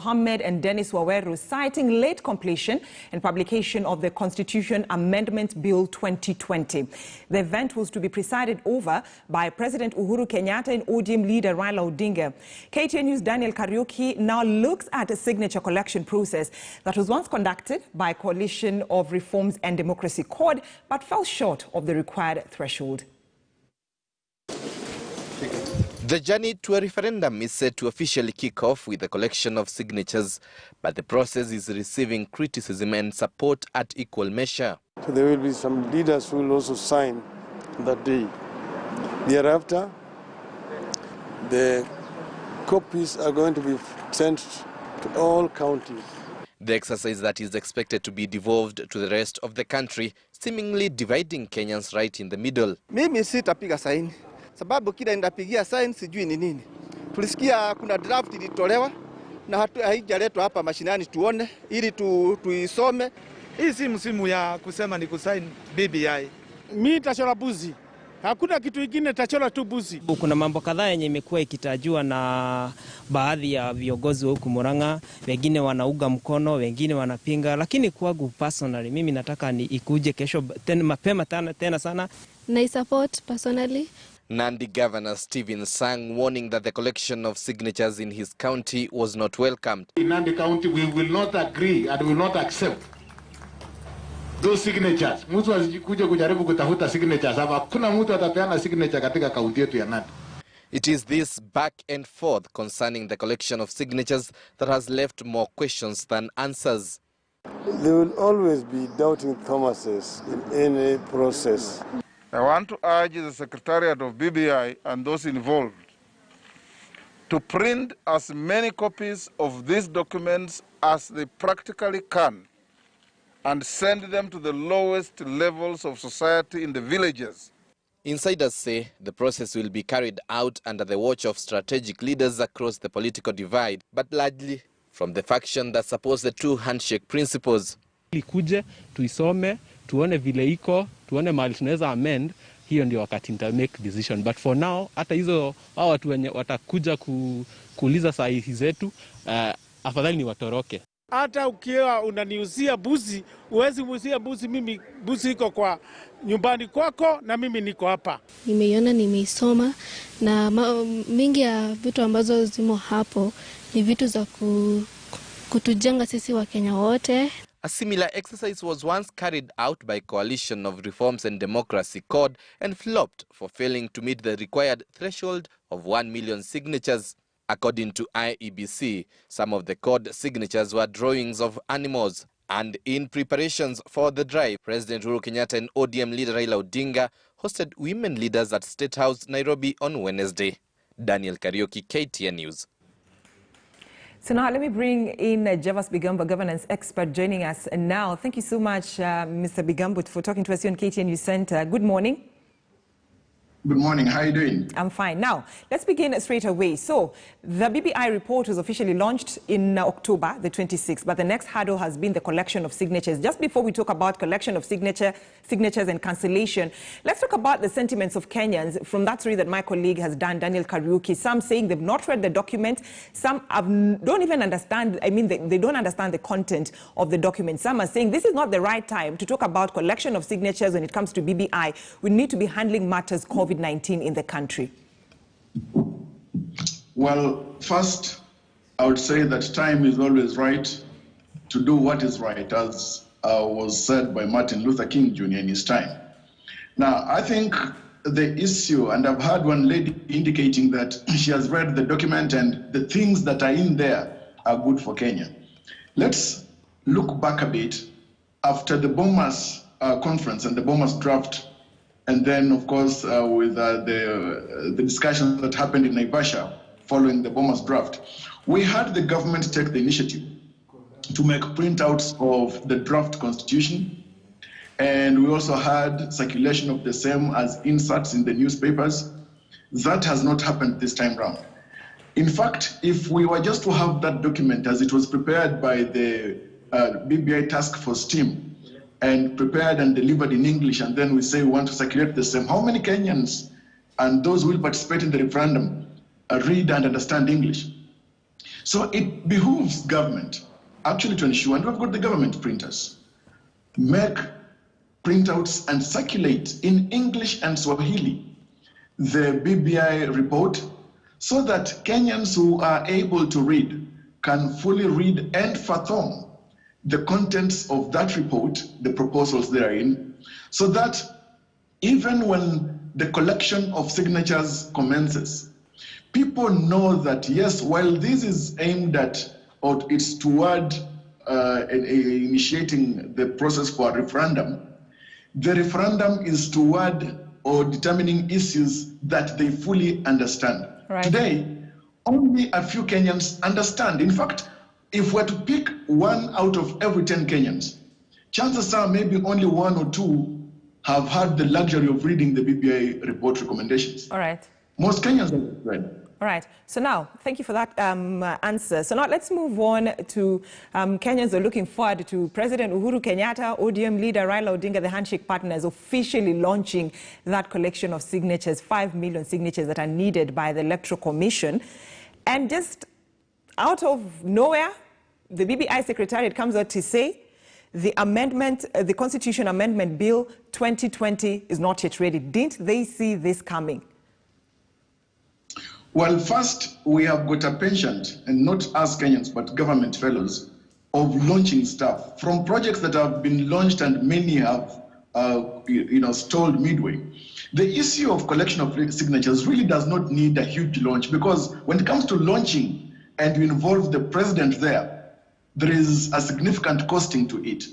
Mohammed and Dennis Waweru, citing late completion and publication of the Constitution Amendment Bill 2020. The event was to be presided over by President Uhuru Kenyatta and ODM leader Raila Odinga. KTN News' Daniel Kariuki now looks at a signature collection process that was once conducted by a coalition of Reforms and Democracy CORD, but fell short of the required threshold. The journey to a referendum is set to officially kick off with a collection of signatures, but the process is receiving criticism and support at equal measure. So there will be some leaders who will also sign that day. Thereafter, the copies are going to be sent to all counties. The exercise that is expected to be devolved to the rest of the country, seemingly dividing Kenyans right in the middle. Mimi sitapiga saini. Sababu kila ndapigia sign sijui ni nini. Tulisikia kuna draft ilitolewa na haijaletwa hapa mashinani tuone ili tuisome. Hii si msimu ya kusema ni kusaini BBI. Mimi tachora buzi. Hakuna kitu kingine, tachora tu buzi. Kuna mambo kadhaa yenye imekuwa ikitajwa na baadhi ya viongozi wa huku Murang'a, wengine wanauga mkono, wengine wanapinga, lakini kwangu personally mimi nataka ni ikuje kesho tena mapema tena sana. Na support personally. Nandi Governor Stephen Sang warning that the collection of signatures in his county was not welcomed. In Nandi County, we will not agree and will not accept those signatures. Mtu asikuja kujaribu kutafuta signatures hapa. Kuna mtu atapeana signature katika kaunti yetu ya Nandi. It is this back and forth concerning the collection of signatures that has left more questions than answers. There will always be doubting Thomases in any process. I want to urge the Secretariat of BBI and those involved to print as many copies of these documents as they practically can and send them to the lowest levels of society in the villages. Insiders say the process will be carried out under the watch of strategic leaders across the political divide, but largely from the faction that supports the two handshake principles. Ikuje, tuisome, tuone vile iko, tuone mahali tunaweza amend, hiyo ndio wakati nita make decision. But for now, hata hizo watu wenye watakuja kuuliza sahihi zetu, afadhali ni watoroke. Hata ukiwa unaniuzia buzi, uwezi muuzia buzi, mimi buzi iko kwa nyumbani kwako na mimi niko hapa. Nimeiona, nimeisoma na mingi ya vitu ambazo zimo hapo ni vitu za kutujenga sisi wa Kenya wote. A similar exercise was once carried out by Coalition of Reforms and Democracy CORD and flopped for failing to meet the required threshold of 1 million signatures. According to IEBC, some of the CORD signatures were drawings of animals. And in preparations for the drive, President Uhuru Kenyatta and ODM leader Raila Odinga hosted women leaders at State House, Nairobi on Wednesday. Daniel Kariuki, KTN News. So now let me bring in Javas Bigambo, governance expert, joining us now. Thank you so much, Mr. Bigambo, for talking to us here on KTN News Center. Good morning. Good morning. How are you doing? I'm fine. Now, let's begin straight away. So, the BBI report was officially launched in October the 26th, but the next hurdle has been the collection of signatures. Just before we talk about collection of signatures and cancellation, let's talk about the sentiments of Kenyans from that story that my colleague has done, Daniel Kariuki. Some saying they've not read the document. Some don't even understand, they don't understand the content of the document. Some are saying this is not the right time to talk about collection of signatures when it comes to BBI. We need to be handling matters COVID-19 in the country. Well, first, I would say that time is always right to do what is right, as was said by Martin Luther King Jr. in his time. Now, I think the issue, and I've heard one lady indicating that she has read the document and the things that are in there are good for Kenya. Let's look back a bit after the Bomas conference and the Bomas draft. And then, of course, with the discussions that happened in Naivasha following the Bomas draft, we had the government take the initiative to make printouts of the draft constitution. And we also had circulation of the same as inserts in the newspapers. That has not happened this time round. In fact, if we were just to have that document as it was prepared by the BBI task force team, and prepared and delivered in English, and then we say we want to circulate the same, how many Kenyans and those who will participate in the referendum read and understand English? So it behooves government actually to ensure, and we've got the government printers, make printouts and circulate in English and Swahili the BBI report so that Kenyans who are able to read can fully read and fathom the contents of that report, the proposals therein, so that even when the collection of signatures commences, people know that, yes, while this is aimed at, or it's toward initiating the process for a referendum, the referendum is toward or determining issues that they fully understand. Right. Today, only a few Kenyans understand. In fact, if we're to pick 1 out of every 10 Kenyans, chances are maybe only 1 or 2 have had the luxury of reading the BBI report recommendations. All right. Most Kenyans have read. All right. So now, thank you for that answer. So now let's move on to Kenyans are looking forward to President Uhuru Kenyatta, ODM leader Raila Odinga, the handshake partners, officially launching that collection of signatures, 5 million signatures that are needed by the Electoral Commission. And just out of nowhere, the BBI Secretariat comes out to say the amendment, the Constitution Amendment Bill 2020 is not yet ready. Didn't they see this coming? Well, first, we have got a penchant, and not us Kenyans, but government fellows, of launching stuff from projects that have been launched and many have, stalled midway. The issue of collection of signatures really does not need a huge launch, because when it comes to launching and you involve the president there is a significant costing to it.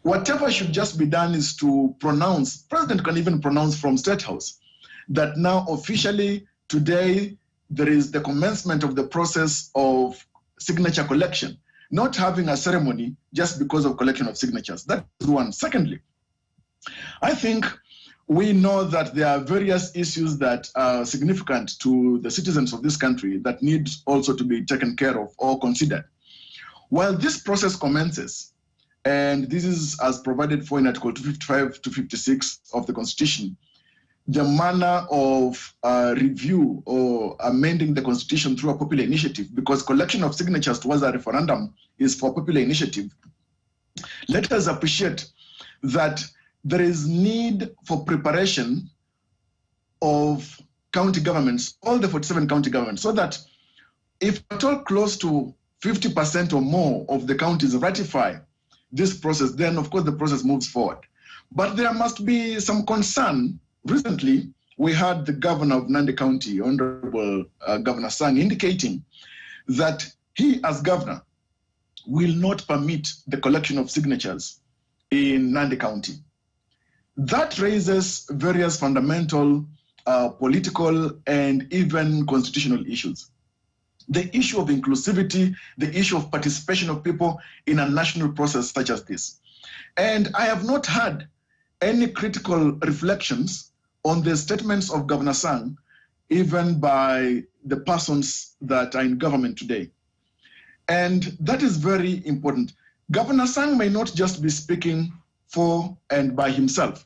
Whatever should just be done is to pronounce, president can even pronounce from State House, that now officially today there is the commencement of the process of signature collection, not having a ceremony just because of collection of signatures. That is one. Secondly, I think we know that there are various issues that are significant to the citizens of this country that need also to be taken care of or considered. While this process commences, and this is as provided for in Article 255 to 56 of the Constitution, the manner of review or amending the Constitution through a popular initiative, because collection of signatures towards a referendum is for popular initiative. Let us appreciate that there is need for preparation of county governments, all the 47 county governments, so that if at all close to 50% or more of the counties ratify this process, then of course the process moves forward. But there must be some concern. Recently, we had the governor of Nandi County, Honorable Governor Sang, indicating that he, as governor, will not permit the collection of signatures in Nandi County. That raises various fundamental political and even constitutional issues. The issue of inclusivity, the issue of participation of people in a national process such as this. And I have not had any critical reflections on the statements of Governor Sang, even by the persons that are in government today. And that is very important. Governor Sang may not just be speaking for and by himself.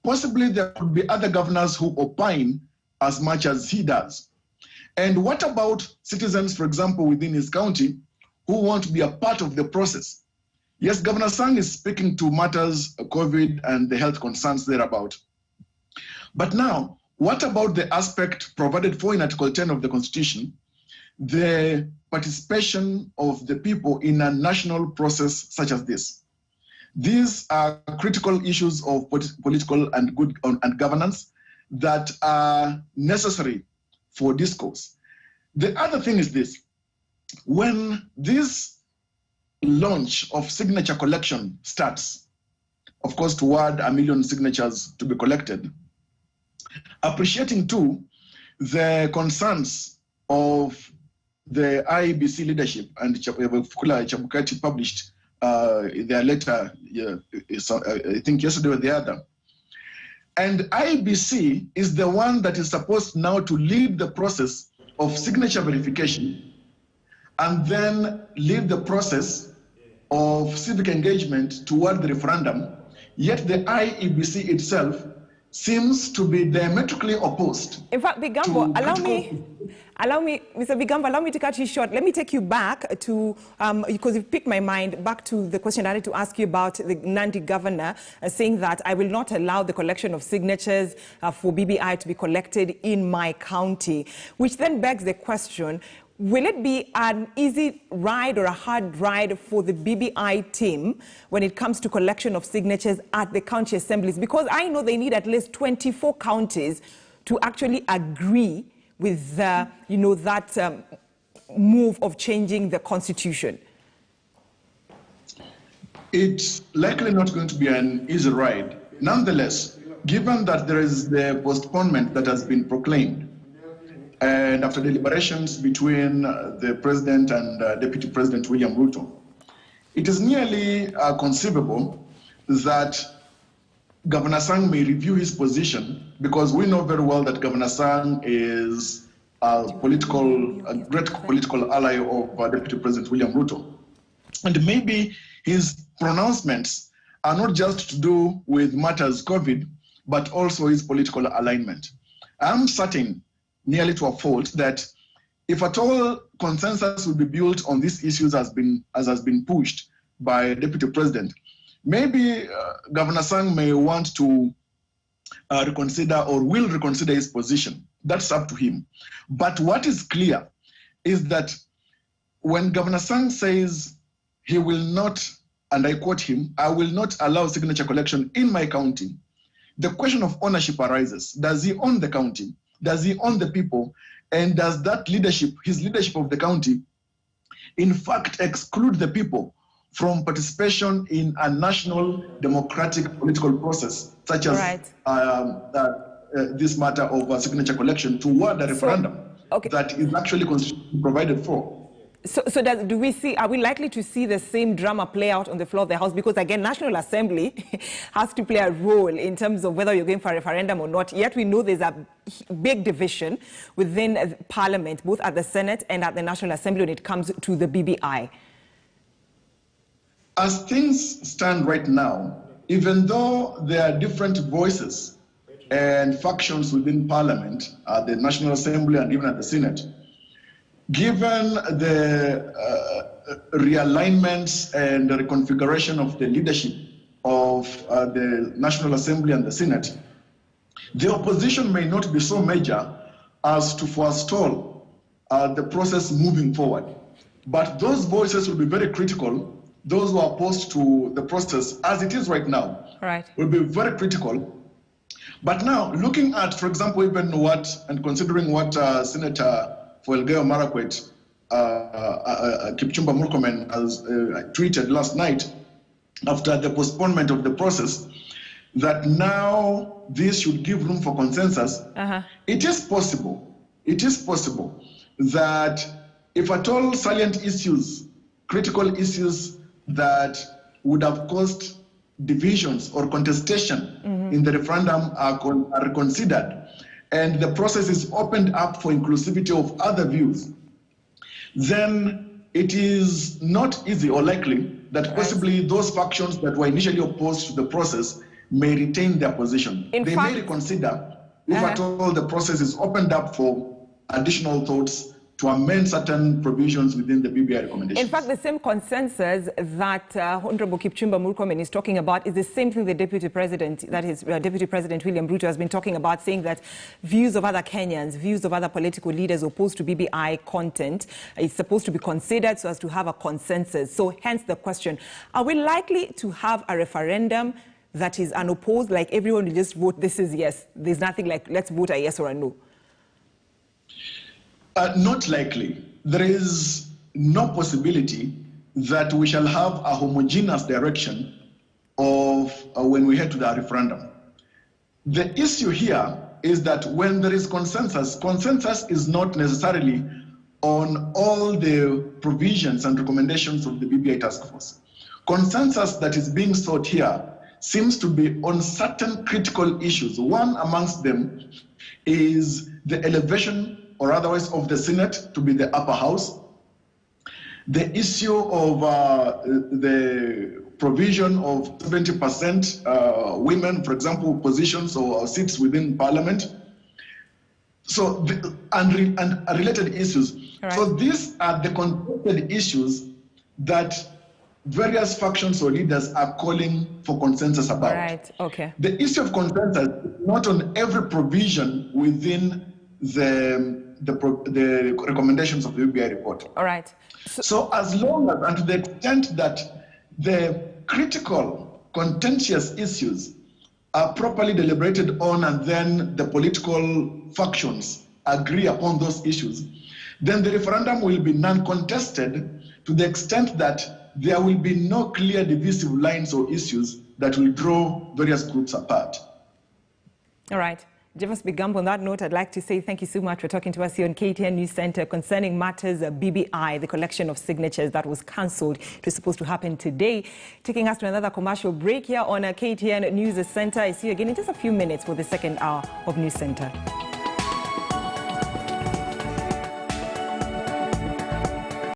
Possibly there could be other governors who opine as much as he does. And what about citizens, for example, within his county who want to be a part of the process? Yes, Governor Sang is speaking to matters, COVID and the health concerns thereabout. But now, what about the aspect provided for in Article 10 of the Constitution, the participation of the people in a national process such as this? These are critical issues of political and governance that are necessary for discourse. The other thing is this: when this launch of signature collection starts, of course, toward 1 million signatures to be collected, appreciating too the concerns of the IEBC leadership, and Chabukati published their letter, I think yesterday or the other. And IEBC is the one that is supposed now to lead the process of signature verification and then lead the process of civic engagement toward the referendum. Yet the IEBC itself seems to be diametrically opposed. In fact, Bigambo, allow me, Mr. Bigambo, allow me to cut you short. Let me take you back to, because you've piqued my mind, back to the question I had to ask you about the Nandi governor saying that I will not allow the collection of signatures for BBI to be collected in my county, which then begs the question, will it be an easy ride or a hard ride for the BBI team when it comes to collection of signatures at the county assemblies? Because I know they need at least 24 counties to actually agree with that move of changing the constitution. It's likely not going to be an easy ride. Nonetheless, given that there is the postponement that has been proclaimed, and after deliberations between the President and Deputy President William Ruto, it is nearly conceivable that Governor Sang may review his position, because we know very well that Governor Sang is a great political ally of Deputy President William Ruto. And maybe his pronouncements are not just to do with matters COVID, but also his political alignment. I'm certain, nearly to a fault, that if at all consensus will be built on these issues as has been pushed by Deputy President, maybe Governor Sang may want to reconsider or will reconsider his position. That's up to him. But what is clear is that when Governor Sang says he will not, and I quote him, I will not allow signature collection in my county, the question of ownership arises. Does he own the county? Does he own the people? And does that leadership, his leadership of the county, in fact exclude the people from participation in a national democratic political process, such as this matter of signature collection toward a referendum that is actually constitutionally provided for? So are we likely to see the same drama play out on the floor of the House? Because again, National Assembly has to play a role in terms of whether you're going for a referendum or not. Yet we know there's a big division within Parliament, both at the Senate and at the National Assembly when it comes to the BBI. As things stand right now, even though there are different voices and factions within Parliament, at the National Assembly and even at the Senate, given the realignments and the reconfiguration of the leadership of the National Assembly and the Senate, the opposition may not be so major as to forestall the process moving forward. But those voices will be very critical. Those who are opposed to the process as it is right now will be very critical. But now, looking at, for example, even considering what Senator for Elgeyo Marakwet, Kipchumba Murkomen has tweeted last night after the postponement of the process, that now this should give room for consensus. It is possible that if at all salient issues, critical issues that would have caused divisions or contestation in the referendum are reconsidered, and the process is opened up for inclusivity of other views, then it is not easy or likely that possibly those factions that were initially opposed to the process may retain their position. They may reconsider if at all the process is opened up for additional thoughts to amend certain provisions within the BBI recommendations. In fact, the same consensus that Honorable Kipchumba Murkomen is talking about is the same thing the Deputy President, that is Deputy President William Ruto, has been talking about, saying that views of other Kenyans, views of other political leaders opposed to BBI content is supposed to be considered so as to have a consensus. So hence the question, are we likely to have a referendum that is unopposed, like everyone will just vote this is yes, there's nothing like let's vote a yes or a no? Not likely. There is no possibility that we shall have a homogeneous direction of when we head to the referendum. The issue here is that when there is consensus, consensus is not necessarily on all the provisions and recommendations of the BBI task force. Consensus that is being sought here seems to be on certain critical issues. One amongst them is the elevation or otherwise of the Senate to be the upper house. The issue of the provision of 70% women, for example, positions or seats within parliament. So, and related issues. Right. So these are the contested issues that various factions or leaders are calling for consensus about. Right. Okay. The issue of consensus is not on every provision within the recommendations of the BBI report. All right. So as long as, and to the extent that the critical, contentious issues are properly deliberated on and then the political factions agree upon those issues, then the referendum will be non-contested to the extent that there will be no clear divisive lines or issues that will draw various groups apart. All right. James Bigambo, on that note, I'd like to say thank you so much for talking to us here on KTN News Center concerning matters BBI, the collection of signatures that was cancelled. It was supposed to happen today. Taking us to another commercial break here on KTN News Center. I see you again in just a few minutes for the second hour of News Center.